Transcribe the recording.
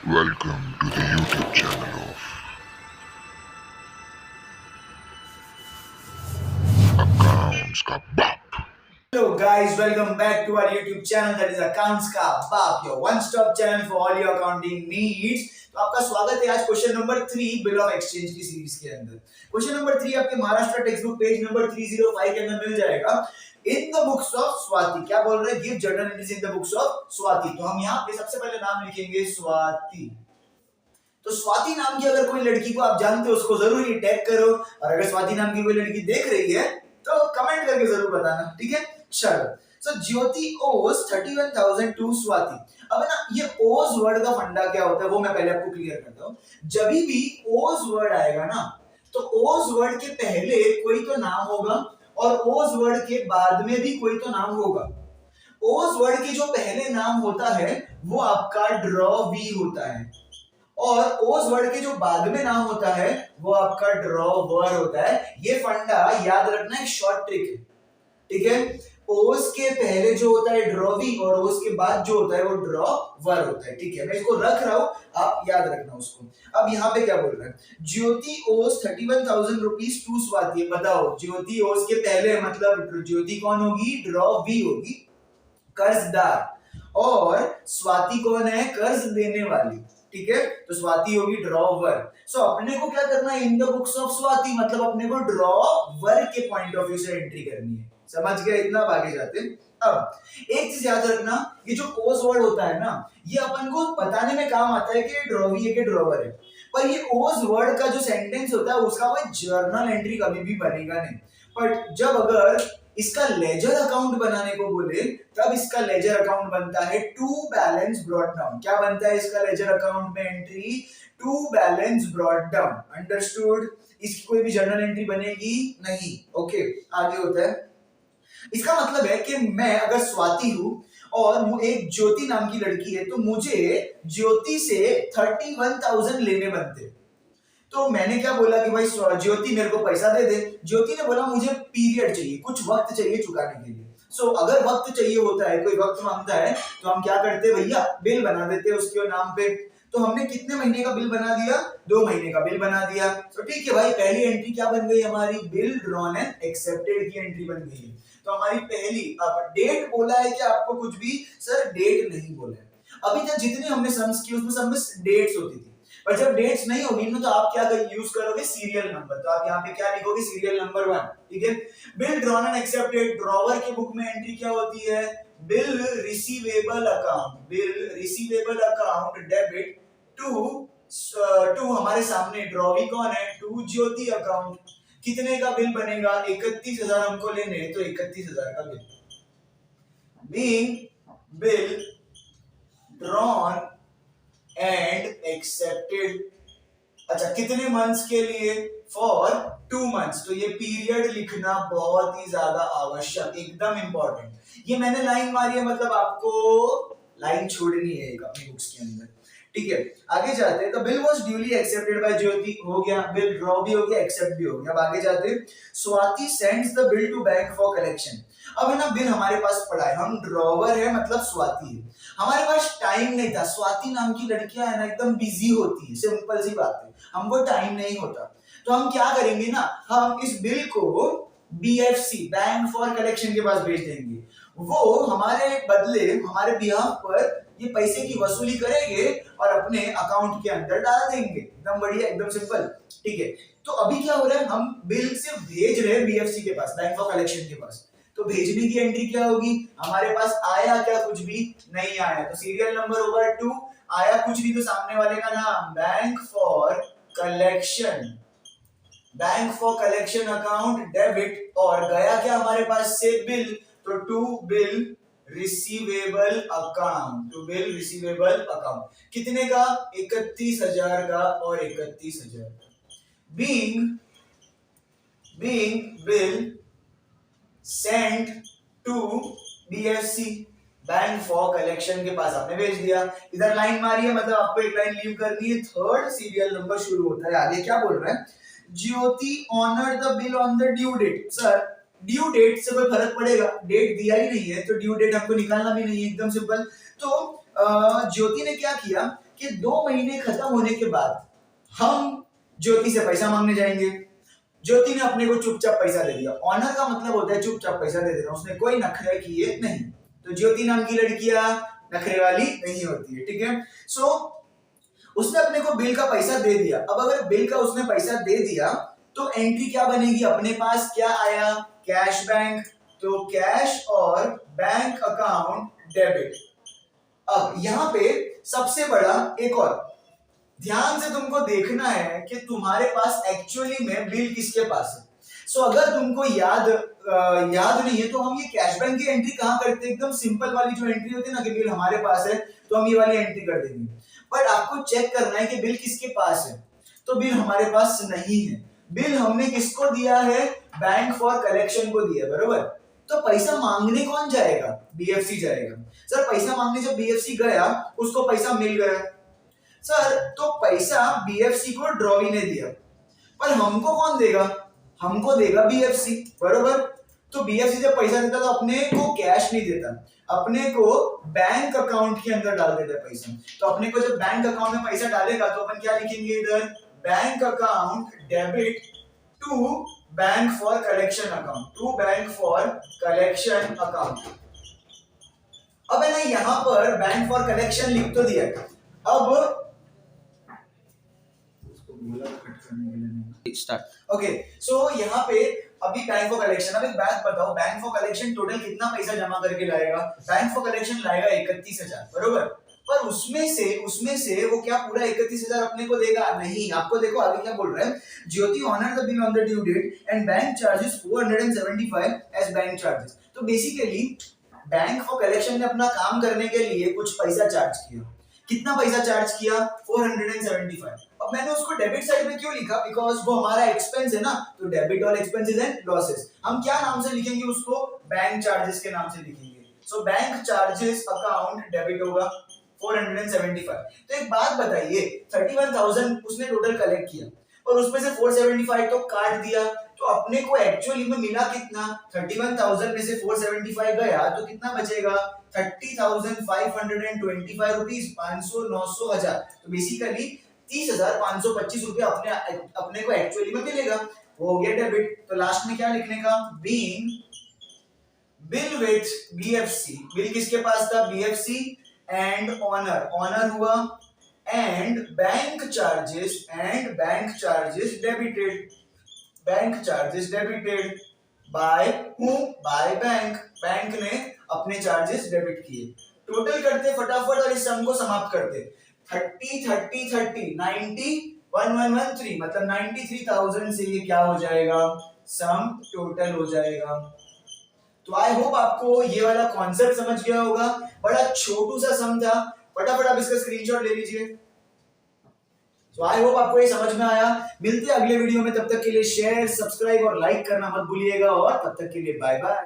Welcome to the YouTube channel of Accounts का बाप। Hello guys, welcome back to our YouTube channel that is Accounts का बाप, your one stop channel for all your accounting needs। तो आपका स्वागत है आज question number 3 bill of exchange की सीरीज के अंदर। क्वेश्चन नंबर 3 आपके Maharashtra text book page number 305 के अंदर मिल जाएगा। In the books of Swati, क्या बोल रहे हैं? Give journal entries in the books of Swati. तो हम यहाँ पे सबसे पहले नाम लिखेंगे स्वाति। तो स्वाति नाम की अगर कोई लड़की को आप जानते हो उसको जरूर ये टैग करो, और अगर स्वाति नाम की कोई लड़की देख रही है तो कमेंट करके जरूर बताना, ठीक है? चलो, सो ज्योति ओज 31,000 टू स्वाति। अब ना ये ओज वर्ड का फंडा क्या होता है वो मैं पहले आपको क्लियर करता हूँ। जब भी ओज वर्ड आएगा ना तो ओज वर्ड के पहले कोई तो नाम होगा और ओज वर्ड के बाद में भी कोई तो नाम होगा। ओज वर्ड के जो पहले नाम होता है वो आपका ड्रॉ वी होता है, और ओज वर्ड के जो बाद में नाम होता है वो आपका ड्रॉवर होता है। ये फंडा याद रखना, एक शॉर्ट ट्रिक है, ठीक है? ओज के पहले जो होता है ड्रॉवी और ओज के बाद जो होता है वो ड्रॉवर होता है, ठीक है? मैं इसको रख रहा हूं, आप याद रखना उसको। अब यहाँ पे क्या बोल रहा है? ज्योति ओज 31,000 रुपीज टू स्वाति। बताओ, ज्योति ओज के पहले मतलब ज्योति कौन होगी? ड्रॉवी होगी, कर्जदार, और स्वाति कौन है? कर्ज देने वाली, ठीक है? तो स्वाति होगी ड्रॉवर। सो अपने को क्या करना है? In the books of Swati, मतलब अपने को ड्रॉवर के पॉइंट ऑफ व्यू से एंट्री करनी है। समझ गए? इतना आगे जाते हैं। अब एक चीज याद रखना, ये जो ओज वर्ड होता है ना, ये अपन को बताने में काम आता है कि ड्रॉवी है कि ड्रॉवर है, पर ये ओज वर्ड का जो सेंटेंस होता है उसका कोई जर्नल एंट्री कभी भी बनेगा नहीं। बट जब अगर इसका लेजर अकाउंट बनाने को बोले तब इसका लेजर अकाउंट बनता है टू बैलेंस ब्रॉट डाउन। क्या बनता है इसका लेजर अकाउंट में entry? To balance brought down. Understood? इसकी कोई भी जर्नल एंट्री बनेगी नहीं। ओके, आगे होता है। इसका मतलब है कि मैं अगर स्वाति हूं और एक ज्योति नाम की लड़की है तो मुझे ज्योति से 31,000 लेने बनते। तो मैंने क्या बोला कि भाई ज्योति मेरे को पैसा दे दे। ज्योति ने बोला मुझे पीरियड चाहिए, कुछ वक्त चाहिए चुकाने के लिए। सो अगर वक्त चाहिए होता है, कोई वक्त मांगता है तो हम क्या करते? भैया बिल बना देते उसके नाम पे। तो हमने कितने महीने का बिल बना दिया? 2 महीने का बिल बना दिया। तो ठीक है भाई, पहली एंट्री क्या बन गई हमारी? बिल ड्रॉन एंड एक्सेप्टेड की एंट्री बन गई है। तो हमारी पहली, अब डेट बोला है कि आपको कुछ भी? सर डेट नहीं बोला है। अभी तक जितनी हमने सम्स की उसमें सब में डेट्स होती थी, पर जब डेट्स नहीं होगी ना तो आप क्या यूज करोगे? Serial number. तो आप यहाँ पे क्या लिखोगे? सीरियल नंबर 1, ठीक है? Bill drawn and accepted, drawer के बुक में एंट्री क्या होती है? Bill receivable account, bill receivable account debit to हमारे सामने ड्रॉवी कौन है? To Jyoti account. कितने का बिल बनेगा? 31,000 हमको लेने, तो 31,000 का bill. Being bill drawn and accepted. अच्छा, कितने मंथ्स के लिए? For 2 months. तो ये पीरियड लिखना बहुत ही ज्यादा आवश्यक, एकदम इंपॉर्टेंट। ये मैंने लाइन मारी है, मतलब आपको लाइन छोड़नी है एक अपनी बुक्स के अंदर, ठीक है? आगे जाते हैं। तो bill was duly accepted by Jyoti, हो गया। बिल ड्रॉ भी हो गया, एक्सेप्ट भी हो गया। अब आगे जाते हैं। Swati sends the bill to bank for collection. अब है ना, बिल हमारे पास पड़ा है, हम ड्रॉवर है मतलब स्वाति है, हमारे पास टाइम नहीं था। स्वाति नाम की लड़कियां है ना एकदम बिजी होती है, सिंपल सी बात है, हमको टाइम नहीं होता। तो हम क्या करेंगे ना, हम इस बिल को बीएफसी, बैंक फॉर कलेक्शन के पास भेज देंगे। वो हमारे बदले, हमारे बिहाफ पर ये पैसे की वसूली करेंगे और अपने अकाउंट के अंदर डाल देंगे। एकदम बढ़िया, एकदम सिंपल, ठीक है? तो अभी क्या हो रहा है? हम बिल सिर्फ भेज रहे हैं बीएफसी के पास, बैंक फॉर कलेक्शन के पास। तो भेजने की एंट्री क्या होगी? हमारे पास आया क्या? कुछ भी नहीं आया, तो सीरियल नंबर होगा 2। आया कुछ भी तो सामने वाले का नाम, bank for collection, bank for collection account debit, और गया क्या हमारे पास से? बिल। तो to bill receivable account, to bill receivable account. कितने का? 31,000 का और 31,000 का। Being bill sent to BFC, bank for collection के पास आपने भेज दिया। इधर लाइन मारी है, मतलब आपको एक लाइन लीव करनी है। थर्ड सीरियल नंबर शुरू होता है। आगे क्या बोल रहा है? Jyoti honour the bill on the due date. Sir due date से कोई फर्क पड़ेगा? डेट दिया ही नहीं है तो ड्यू डेट हमको निकालना भी नहीं है, एकदम सिंपल। तो ज्योति ने क्या किया कि 2 महीने खत्म होने के बाद हम ज्योति से पैसा मांगने जाएंगे। ज्योति ने अपने को चुपचाप पैसा दे दिया। ऑनर का मतलब होता है चुपचाप पैसा दे देना, उसने कोई नखरे किए नहीं। तो ज्योति नाम की लड़कियां नखरे वाली नहीं होती है, ठीक है। सो उसने अपने को बिल का पैसा दे दिया। अब अगर बिल का उसने पैसा दे दिया तो एंट्री क्या बनेगी, अपने पास क्या आया, कैश बैंक, तो कैश और बैंक अकाउंट डेबिट। अब यहाँ पे सबसे बड़ा एक और ध्यान से तुमको देखना है कि तुम्हारे पास एक्चुअली में बिल किसके पास है। सो अगर तुमको याद नहीं है तो हम ये कैश बैंक की एंट्री कहाँ करते हैं, एकदम सिंपल वाली जो एंट्री होती है ना कि बिल हमारे पास है तो हम ये वाली एंट्री कर देंगे। बट आपको चेक करना है कि बिल किसके पास है, तो बिल हमारे पास नहीं है। बिल हमने किसको दिया है, बैंक फॉर कलेक्शन को दिया, बरोबर। तो पैसा मांगने कौन जाएगा, बीएफसी जाएगा। सर पैसा मांगने जब बीएफसी गया उसको पैसा मिल गया सर, तो पैसा बीएफसी को ड्रॉवी ने दिया, पर हमको कौन देगा, हमको देगा बीएफसी, बरोबर। तो बीएफसी जब पैसा देता तो अपने को कैश नहीं देता, अपने को बैंक अकाउंट के अंदर डाल देता पैसा। तो अपने को जब बैंक अकाउंट में पैसा डालेगा तो अपन क्या लिखेंगे इधर, bank account debit to bank for collection account, to bank for collection account. अब है ना यहां पर बैंक फॉर कलेक्शन लिख तो दिया। अब ओके, सो यहाँ पे अभी बैंक फॉर कलेक्शन, अब एक बात बताओ, बैंक फॉर कलेक्शन टोटल कितना पैसा जमा करके लाएगा, बैंक फॉर कलेक्शन लाएगा 31,000, बरोबर। पर उसमें से वो क्या पूरा 31,000 अपने को देगा, नहीं। आपको देखो आगे क्या बोल रहा है, Jyoti honour the bill on the due date and bank charges 475 as bank charges. तो बेसिकली बैंक फॉर कलेक्शन ने अपना काम करने के लिए कुछ पैसा चार्ज किया। कितना पैसा चार्ज किया, 475। अब मैंने उसको डेबिट साइड में क्यों लिखा, बिकॉज वो हमारा एक्सपेंस है ना, तो debit all expenses and losses हम क्या नाम से लिखेंगे उसको, बैंक चार्जेस के नाम से लिखेंगे। So bank charges account debit होगा 475। तो एक बात बताइए, 31,000 उसने टोटल कलेक्ट किया और उसमें से 475 तो काट दिया, तो अपने को एक्चुअली में मिला कितना, 31,000 में से 475 गया तो कितना बचेगा, 30,525 रुपीस, 500, 900, 1000। तो बेसिकली 30,525 रुपए अपने को एक्चुअली में मिलेगा, वो हो गया डेबिट। तो लास्ट में क्या लिखने का, being bill with BFC, bill किसके पास था, बीएफसी एंड ऑनर हुआ, and bank charges debited bye हूं, बाय बैंक ने अपने चार्जेस डेबिट किए। टोटल करते फटाफट और इस सम को समाप्त करते, 30 30 30 90 1113, मतलब 93,000 से ये क्या हो जाएगा, सम टोटल हो जाएगा। तो आई होप आपको ये वाला कॉन्सेप्ट समझ गया होगा, बड़ा छोटू सा सम था, फटाफट आप इसका स्क्रीनशॉट ले लीजिए। तो आई होप आपको ये समझ में आया। मिलते हैं अगले वीडियो में, तब तक के लिए शेयर, सब्सक्राइब और लाइक करना मत भूलिएगा, और तब तक के लिए बाय बाय।